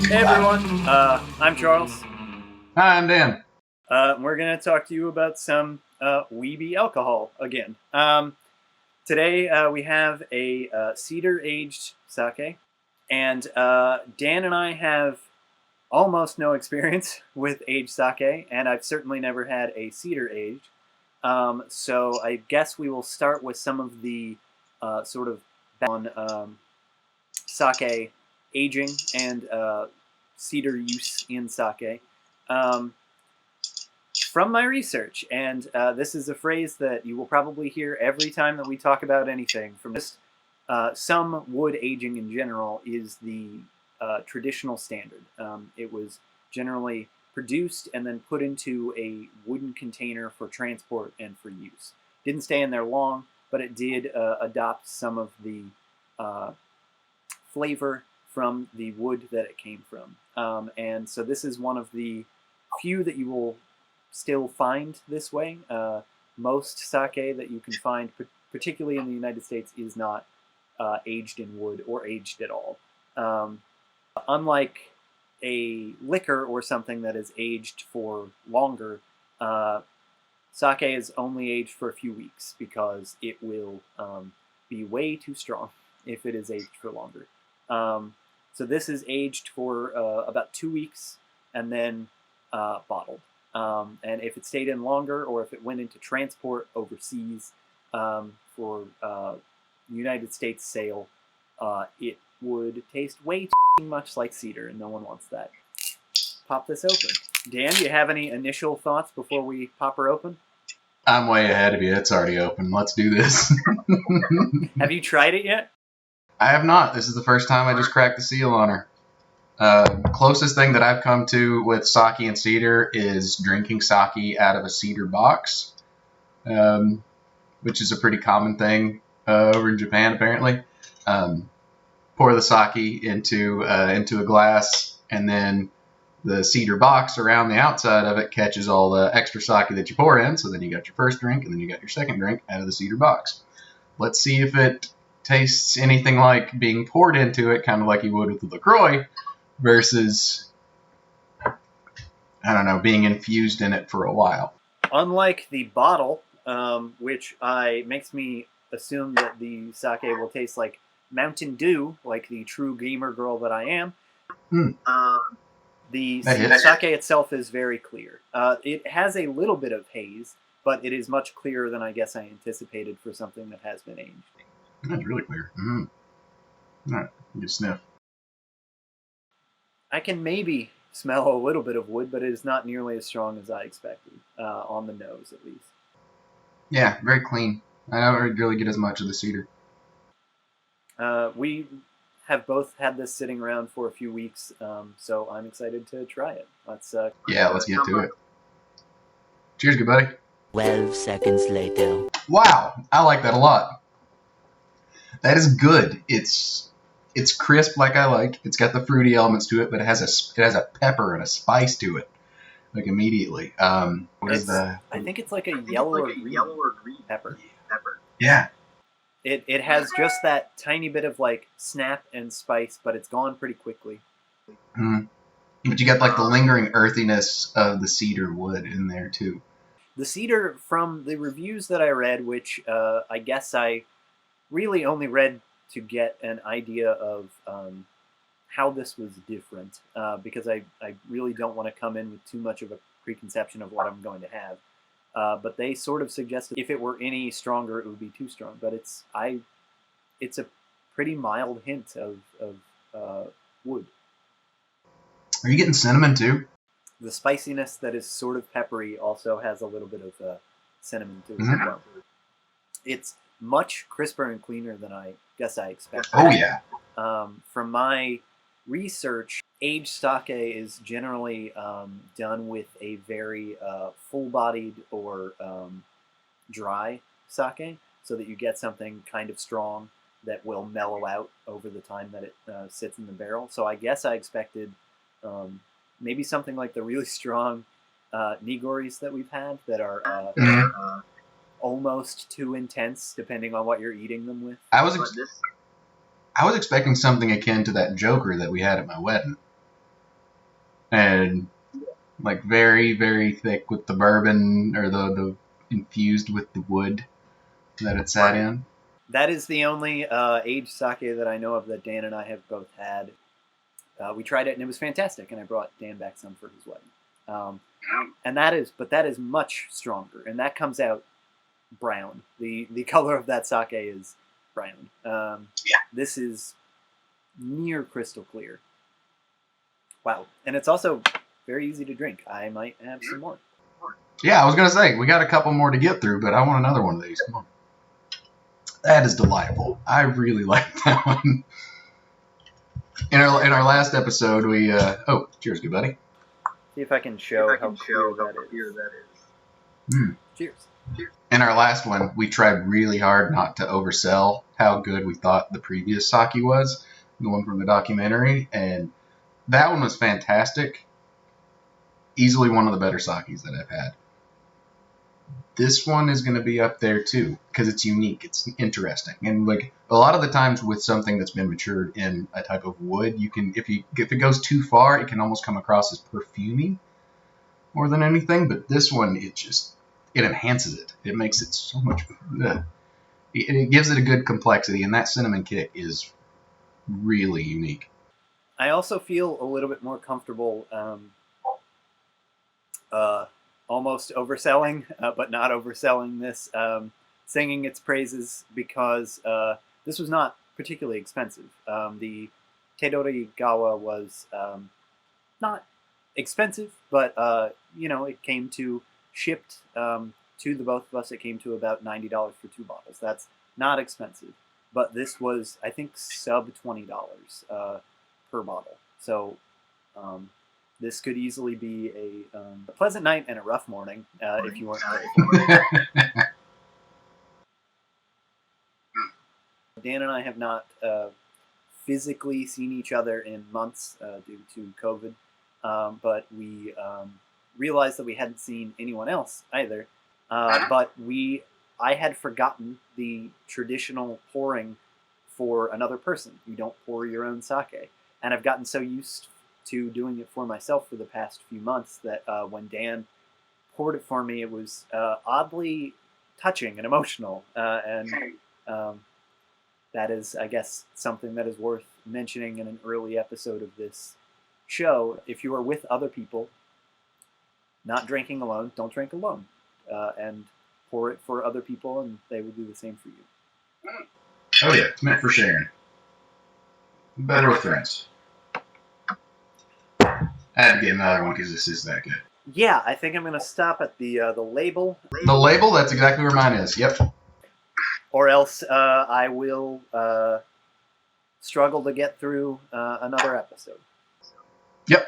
Hey everyone, I'm Charles. Hi, I'm Dan. We're going to talk to you about some weeby alcohol again. Today we have a cedar-aged sake, and Dan and I have almost no experience with aged sake, and I've certainly never had a cedar-aged. So I guess we will start with some of the sort of on sake aging and cedar use in sake. From my research, and this is a phrase that you will probably hear every time that we talk about anything, from just some wood aging in general is the traditional standard. It was generally produced and then put into a wooden container for transport and for use. Didn't stay in there long, but it did adopt some of the flavor from the wood that it came from. And so this is one of the few that you will still find this way. Most sake that you can find, particularly in the United States, is not aged in wood or aged at all. Unlike a liquor or something that is aged for longer, sake is only aged for a few weeks because it will be way too strong if it is aged for longer. So this is aged for about 2 weeks and then bottled. And if it stayed in longer, or if it went into transport overseas for United States sale, it would taste way too much like cedar, and no one wants that. Pop this open. Dan, do you have any initial thoughts before we pop her open? I'm way ahead of you. It's already open. Let's do this. Have you tried it yet? I have not. This is the first time I just cracked the seal on her. Closest thing that I've come to with sake and cedar is drinking sake out of a cedar box, which is a pretty common thing over in Japan, apparently. Pour the sake into a glass, and then the cedar box around the outside of it catches all the extra sake that you pour in, so then you got your first drink, and then you got your second drink out of the cedar box. Let's see if it tastes anything like being poured into it, kind of like you would with the LaCroix, versus, I don't know, being infused in it for a while. Unlike the bottle, which makes me assume that the sake will taste like Mountain Dew, like the true gamer girl that I am. The sake itself is very clear. It has a little bit of haze, but it is much clearer than I guess I anticipated for something that has been aged. That's really clear. Mm-hmm. All right, you sniff. I can maybe smell a little bit of wood, but it is not nearly as strong as I expected, on the nose at least. Yeah, very clean. I don't really get as much of the cedar. We have both had this sitting around for a few weeks, so I'm excited to try it. Let's get to it. Cheers, good buddy. 12 seconds later. Wow, I like that a lot. That is good. It's crisp like I like. It's got the fruity elements to it, but it has a pepper and a spice to it, like immediately. I think it's like a yellow or green pepper. Yeah. It has just that tiny bit of like snap and spice, but it's gone pretty quickly. Mm. But you got like the lingering earthiness of the cedar wood in there too. The cedar, from the reviews that I read, which I guess I really only read to get an idea of how this was different, because I really don't want to come in with too much of a preconception of what I'm going to have. But they sort of suggested if it were any stronger, it would be too strong. But it's a pretty mild hint of wood. Are you getting cinnamon too? The spiciness that is sort of peppery also has a little bit of cinnamon to it as well. It's much crisper and cleaner than I guess I expected. Oh yeah. From my research, aged sake is generally done with a very full-bodied or dry sake, so that you get something kind of strong that will mellow out over the time that it sits in the barrel. So I guess I expected maybe something like the really strong nigoris that we've had that are almost too intense, depending on what you're eating them with. I was expecting something akin to that Joker that we had at my wedding. and like very, very thick with the bourbon or the infused with the wood that it sat in. That is the only aged sake that I know of that Dan and I have both had. We tried it and it was fantastic, and I brought Dan back some for his wedding. And that is much stronger, and that comes out brown. The color of that sake is brown. This is near crystal clear. Wow, and it's also very easy to drink. I might have some more. Yeah, I was gonna say we got a couple more to get through, but I want another one of these. Come on. That is delightful. I really like that one. In our last episode, we cheers, good buddy. See if I can show how clear that is. Cheers. In our last one, we tried really hard not to oversell how good we thought the previous sake was, the one from the documentary, and that one was fantastic. Easily one of the better sakes that I've had. This one is going to be up there too because it's unique. It's interesting, and like a lot of the times with something that's been matured in a type of wood, you can if it goes too far, it can almost come across as perfumey more than anything. But this one, it enhances it. It makes it so much. It gives it a good complexity, and that cinnamon kick is really unique. I also feel a little bit more comfortable. Almost overselling, but not overselling this, singing its praises because this was not particularly expensive. The Teidorigawa was not expensive, but it came to shipped to the both of us. It came to about $90 for 2 bottles. That's not expensive, but this was I think sub $20 per bottle. So. This could easily be a pleasant night and a rough morning if you weren't careful. Dan and I have not physically seen each other in months due to COVID, but we realized that we hadn't seen anyone else either. But I had forgotten the traditional pouring for another person. You don't pour your own sake. And I've gotten so used to doing it for myself for the past few months that when Dan poured it for me, it was oddly touching and emotional. And that is, I guess, something that is worth mentioning in an early episode of this show. If you are with other people, not drinking alone, don't drink alone. And pour it for other people, and they will do the same for you. Oh yeah, it's meant for sharing. Better with friends. I had to get another one because this is that good. Yeah, I think I'm going to stop at the label. The label, that's exactly where mine is. Yep. Or else I will struggle to get through another episode. Yep.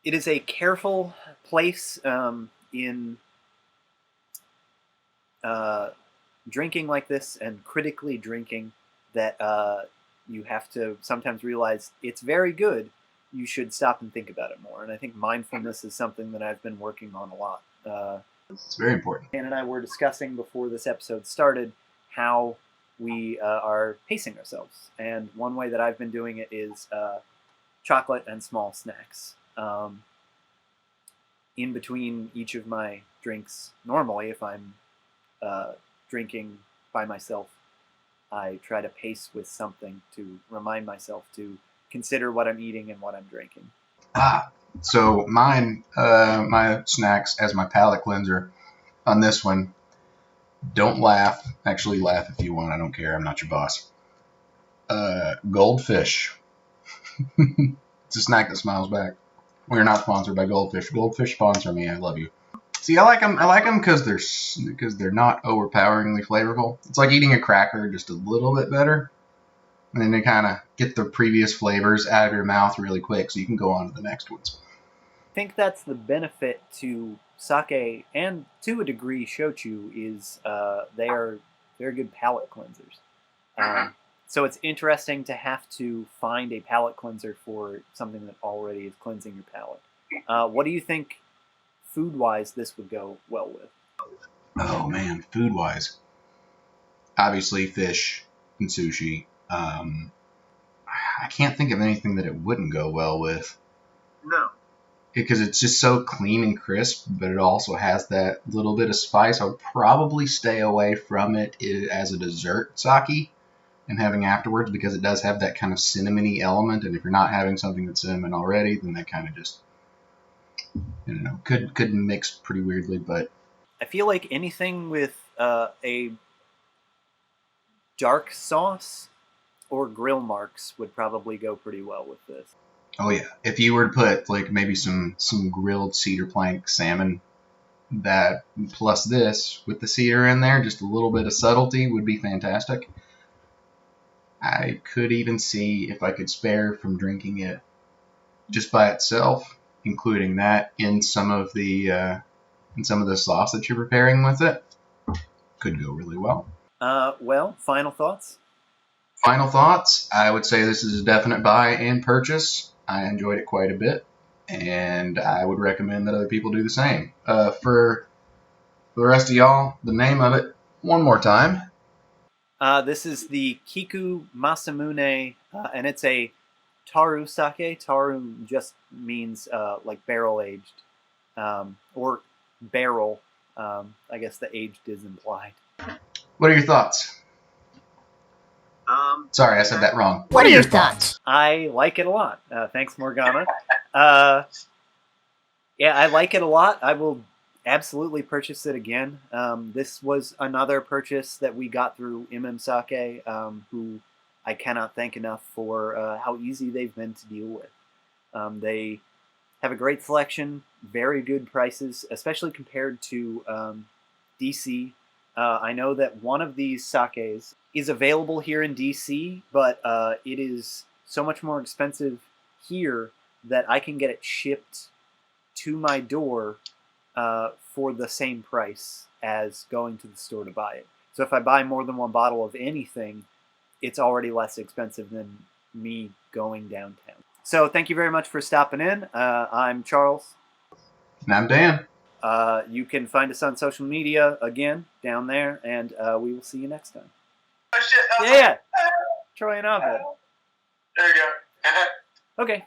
It is a careful place in drinking like this and critically drinking that you have to sometimes realize it's very good. You should stop and think about it more. And I think mindfulness is something that I've been working on a lot. It's very important. Dan and I were discussing before this episode started how we are pacing ourselves. And one way that I've been doing it is chocolate and small snacks. In between each of my drinks, normally if I'm drinking by myself, I try to pace with something to remind myself to consider what I'm eating and what I'm drinking. So mine, my snacks as my palate cleanser on this one, don't laugh. Actually, laugh if you want. I don't care. I'm not your boss. Goldfish. It's a snack that smiles back. We're not sponsored by Goldfish. Goldfish sponsor me. I love you. See, I like them. I like them because they're not overpoweringly flavorful. It's like eating a cracker, just a little bit better, and then they kind of get the previous flavors out of your mouth really quick, so you can go on to the next ones. I think that's the benefit to sake and to a degree shochu is they are very good palate cleansers. So it's interesting to have to find a palate cleanser for something that already is cleansing your palate. What do you think? Food-wise, this would go well with. Oh man, food-wise, obviously fish and sushi. I can't think of anything that it wouldn't go well with. No. Because it's just so clean and crisp, but it also has that little bit of spice. I would probably stay away from it as a dessert sake and having afterwards, because it does have that kind of cinnamony element, and if you're not having something that's cinnamon already, then that kind of just, could mix pretty weirdly. But I feel like anything with a dark sauce or grill marks would probably go pretty well with this. oh yeah, if you were to put like maybe some grilled cedar plank salmon, that plus this with the cedar in there, just a little bit of subtlety would be fantastic. I could even see if I could spare from drinking it just by itself, including that in some of the sauce that you're preparing with it. Could go really well. Well, final thoughts? Final thoughts, I would say this is a definite buy and purchase. I enjoyed it quite a bit, and I would recommend that other people do the same. For the rest of y'all, the name of it, one more time. This is the Kiku Masamune, and it's a Taru sake. Taru just means like barrel-aged, or barrel. I guess the aged is implied. What are your thoughts? Sorry, I said that wrong. What are your thoughts? I like it a lot. Thanks, Morgana. Yeah, I like it a lot. I will absolutely purchase it again. This was another purchase that we got through Sake, who I cannot thank enough for how easy they've been to deal with. They have a great selection, very good prices, especially compared to DC. I know that one of these sakes is available here in DC, but it is so much more expensive here that I can get it shipped to my door for the same price as going to the store to buy it. So if I buy more than one bottle of anything, it's already less expensive than me going downtown. So thank you very much for stopping in. I'm Charles. And I'm Dan. You can find us on social media, again, down there, and we will see you next time. Oh shit! Yeah, Troy and Abed. There you go. Okay.